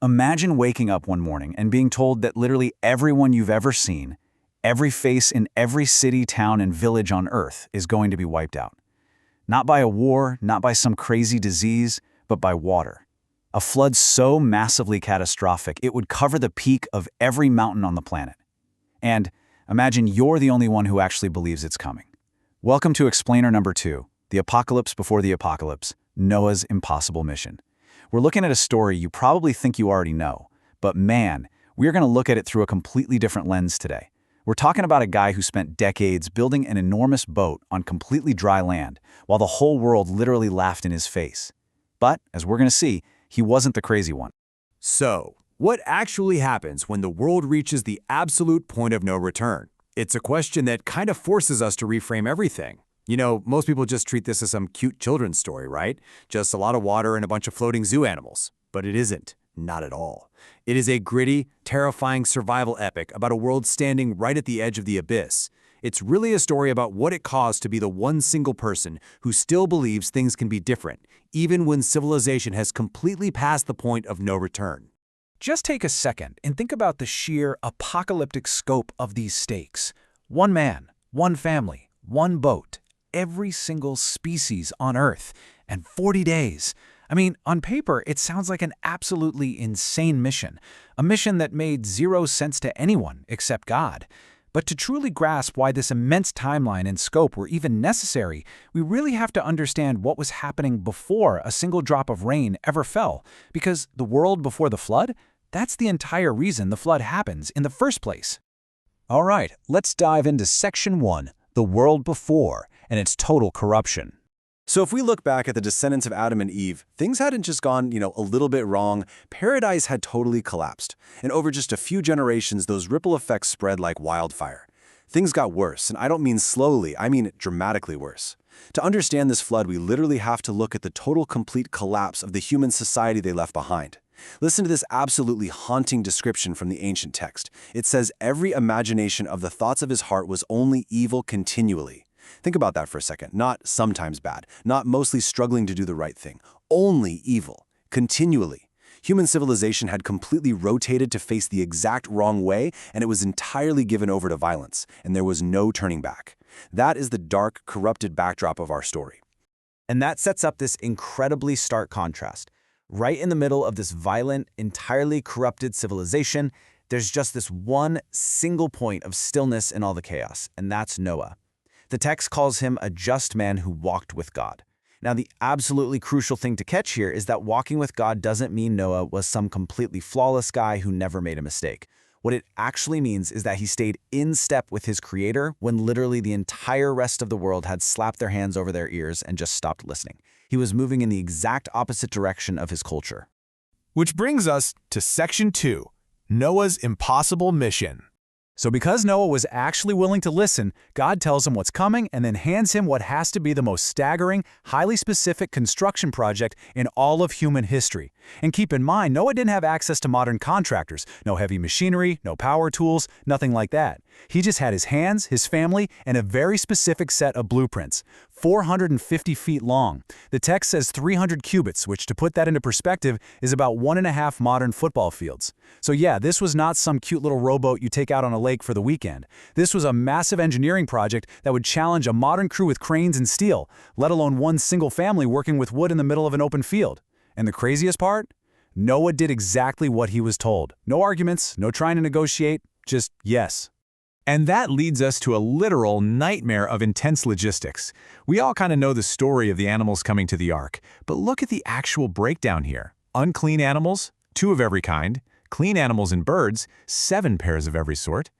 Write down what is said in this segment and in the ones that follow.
Imagine waking up one morning and being told that literally everyone you've ever seen, every face in every city, town, and village on Earth is going to be wiped out. Not by a war, not by some crazy disease, but by water. A flood so massively catastrophic it would cover the peak of every mountain on the planet. And imagine you're the only one who actually believes it's coming. Welcome to Explainer number 2, The Apocalypse Before the Apocalypse, Noah's Impossible Mission. We're looking at a story you probably think you already know, but man, we're going to look at it through a completely different lens today. We're talking about a guy who spent decades building an enormous boat on completely dry land, while the whole world literally laughed in his face. But, as we're going to see, he wasn't the crazy one. So, what actually happens when the world reaches the absolute point of no return? It's a question that kind of forces us to reframe everything. You know, most people just treat this as some cute children's story, right? Just a lot of water and a bunch of floating zoo animals. But it isn't. Not at all. It is a gritty, terrifying survival epic about a world standing right at the edge of the abyss. It's really a story about what it costs to be the one single person who still believes things can be different, even when civilization has completely passed the point of no return. Just take a second and think about the sheer apocalyptic scope of these stakes. One man, one family, one boat, every single species on Earth, and 40 days. I mean, on paper, it sounds like an absolutely insane mission, a mission that made zero sense to anyone except God. But to truly grasp why this immense timeline and scope were even necessary, we really have to understand what was happening before a single drop of rain ever fell. Because the world before the flood, that's the entire reason the flood happens in the first place. All right, let's dive into Section 1, the world before, and its total corruption. So if we look back at the descendants of Adam and Eve, things hadn't just gone, a little bit wrong. Paradise had totally collapsed. And over just a few generations, those ripple effects spread like wildfire. Things got worse, and I don't mean slowly, I mean dramatically worse. To understand this flood, we literally have to look at the total complete collapse of the human society they left behind. Listen to this absolutely haunting description from the ancient text. It says, "Every imagination of the thoughts of his heart was only evil continually." Think about that for a second. Not sometimes bad, not mostly struggling to do the right thing. Only evil, continually. Human civilization had completely rotated to face the exact wrong way, and it was entirely given over to violence, and there was no turning back. That is the dark, corrupted backdrop of our story. And that sets up this incredibly stark contrast. Right in the middle of this violent, entirely corrupted civilization, there's just this one single point of stillness in all the chaos, and that's Noah. The text calls him a just man who walked with God. Now, the absolutely crucial thing to catch here is that walking with God doesn't mean Noah was some completely flawless guy who never made a mistake. What it actually means is that he stayed in step with his creator when literally the entire rest of the world had slapped their hands over their ears and just stopped listening. He was moving in the exact opposite direction of his culture. Which brings us to Section 2, Noah's Impossible Mission. So because Noah was actually willing to listen, God tells him what's coming and then hands him what has to be the most staggering, highly specific construction project in all of human history. And keep in mind, Noah didn't have access to modern contractors, no heavy machinery, no power tools, nothing like that. He just had his hands, his family, and a very specific set of blueprints, 450 feet long. The text says 300 cubits, which to put that into perspective is about 1.5 modern football fields. So yeah, this was not some cute little rowboat you take out on a lake for the weekend. This was a massive engineering project that would challenge a modern crew with cranes and steel, let alone one single family working with wood in the middle of an open field. And the craziest part? Noah did exactly what he was told. No arguments, no trying to negotiate, just yes. And that leads us to a literal nightmare of intense logistics. We all kind of know the story of the animals coming to the ark, but look at the actual breakdown here. Unclean animals, 2 of every kind. Clean animals and birds, 7 pairs of every sort.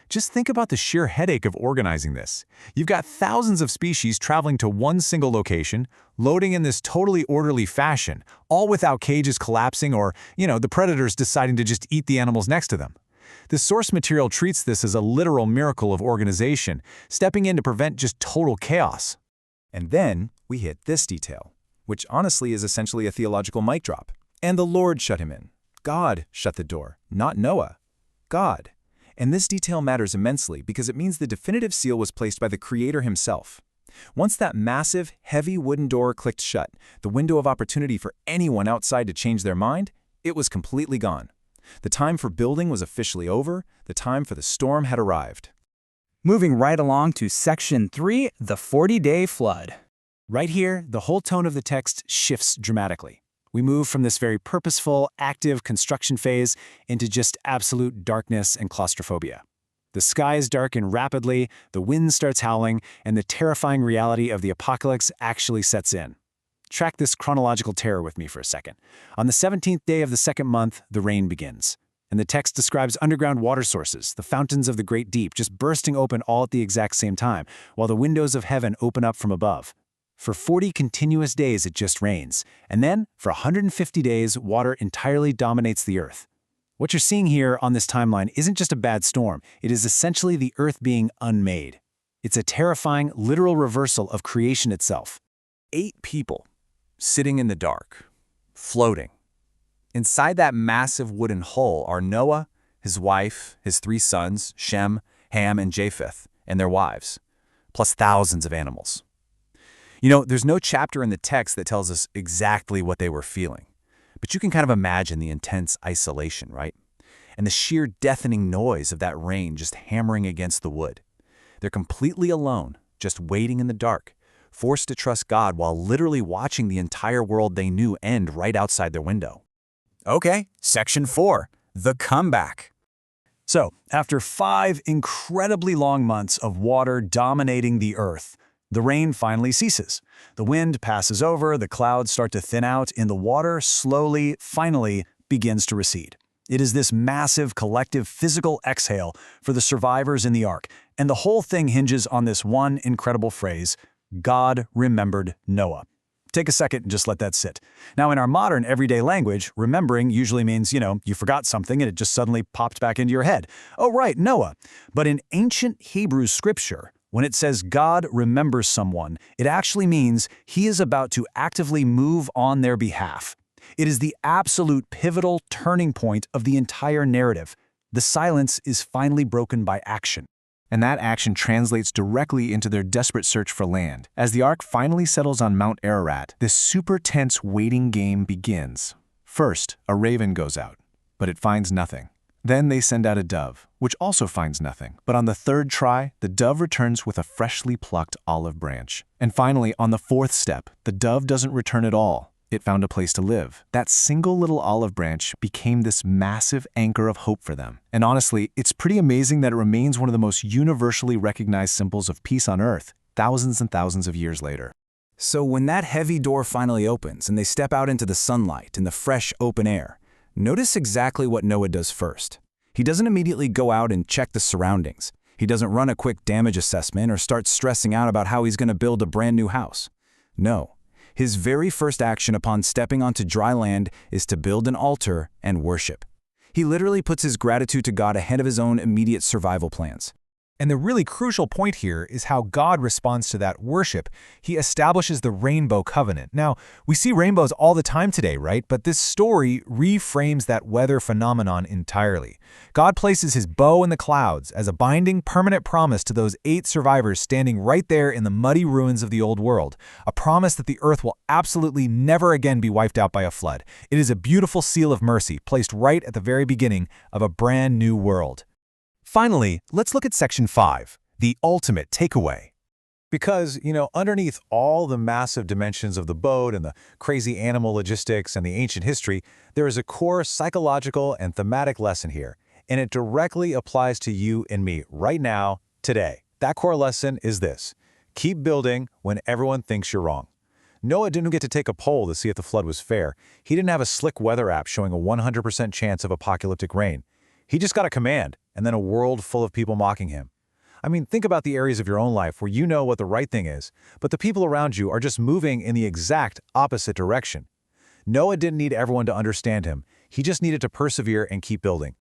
Just think about the sheer headache of organizing this. You've got thousands of species traveling to one single location, loading in this totally orderly fashion, all without cages collapsing or, the predators deciding to just eat the animals next to them. The source material treats this as a literal miracle of organization, stepping in to prevent just total chaos. And then we hit this detail, which honestly is essentially a theological mic drop. And the Lord shut him in. God shut the door, not Noah. God. And this detail matters immensely because it means the definitive seal was placed by the Creator himself. Once that massive, heavy wooden door clicked shut, the window of opportunity for anyone outside to change their mind, It was completely gone. The time for building was officially over. The time for the storm had arrived. Moving right along to Section 3, the 40-day flood. Right here, the whole tone of the text shifts dramatically. We move from this very purposeful, active construction phase into just absolute darkness and claustrophobia. The skies darken rapidly, the wind starts howling, and the terrifying reality of the apocalypse actually sets in. Track this chronological terror with me for a second. On the 17th day of the second month, the rain begins. And the text describes underground water sources, the fountains of the great deep, just bursting open all at the exact same time, while the windows of heaven open up from above. For 40 continuous days, it just rains. And then, for 150 days, water entirely dominates the earth. What you're seeing here on this timeline isn't just a bad storm. It is essentially the earth being unmade. It's a terrifying, literal reversal of creation itself. 8 people, sitting in the dark, floating. Inside that massive wooden hull are Noah, his wife, his 3 sons, Shem, Ham, and Japheth, and their wives, plus thousands of animals. You know, there's no chapter in the text that tells us exactly what they were feeling, but you can kind of imagine the intense isolation, right? And the sheer deafening noise of that rain just hammering against the wood. They're completely alone, just waiting in the dark, forced to trust God while literally watching the entire world they knew end right outside their window. Okay, Section 4, the comeback. So, after 5 incredibly long months of water dominating the earth, the rain finally ceases. The wind passes over, the clouds start to thin out, and the water slowly, finally, begins to recede. It is this massive collective physical exhale for the survivors in the ark, and the whole thing hinges on this one incredible phrase, God remembered Noah. Take a second and just let that sit. Now, in our modern everyday language, remembering usually means, you forgot something and it just suddenly popped back into your head. Oh, right, Noah. But in ancient Hebrew scripture, when it says God remembers someone, it actually means he is about to actively move on their behalf. It is the absolute pivotal turning point of the entire narrative. The silence is finally broken by action. And that action translates directly into their desperate search for land. As the ark finally settles on Mount Ararat, this super tense waiting game begins. First, a raven goes out, but it finds nothing. Then they send out a dove, which also finds nothing. But on the 3rd try, the dove returns with a freshly plucked olive branch. And finally, on the 4th step, the dove doesn't return at all. It found a place to live. That single little olive branch became this massive anchor of hope for them. And honestly, it's pretty amazing that it remains one of the most universally recognized symbols of peace on Earth, thousands and thousands of years later. So when that heavy door finally opens and they step out into the sunlight and the fresh open air, notice exactly what Noah does first. He doesn't immediately go out and check the surroundings. He doesn't run a quick damage assessment or start stressing out about how he's going to build a brand new house. No. His very first action upon stepping onto dry land is to build an altar and worship. He literally puts his gratitude to God ahead of his own immediate survival plans. And the really crucial point here is how God responds to that worship. He establishes the rainbow covenant. Now, we see rainbows all the time today, right? But this story reframes that weather phenomenon entirely. God places his bow in the clouds as a binding, permanent promise to those 8 survivors standing right there in the muddy ruins of the old world. A promise that the earth will absolutely never again be wiped out by a flood. It is a beautiful seal of mercy placed right at the very beginning of a brand new world. Finally, let's look at Section 5, the ultimate takeaway. Because, underneath all the massive dimensions of the boat and the crazy animal logistics and the ancient history, there is a core psychological and thematic lesson here, and it directly applies to you and me right now, today. That core lesson is this: keep building when everyone thinks you're wrong. Noah didn't get to take a poll to see if the flood was fair. He didn't have a slick weather app showing a 100% chance of apocalyptic rain. He just got a command, and then a world full of people mocking him. I mean, think about the areas of your own life where you know what the right thing is, but the people around you are just moving in the exact opposite direction. Noah didn't need everyone to understand him. He just needed to persevere and keep building.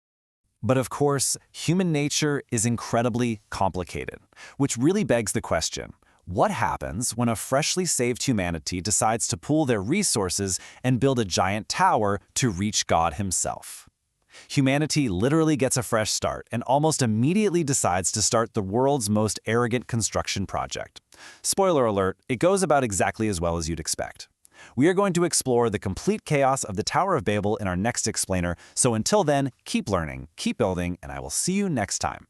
But of course, human nature is incredibly complicated, which really begs the question, what happens when a freshly saved humanity decides to pool their resources and build a giant tower to reach God himself? Humanity literally gets a fresh start and almost immediately decides to start the world's most arrogant construction project. Spoiler alert, it goes about exactly as well as you'd expect. We are going to explore the complete chaos of the Tower of Babel in our next explainer, so until then, keep learning, keep building, and I will see you next time.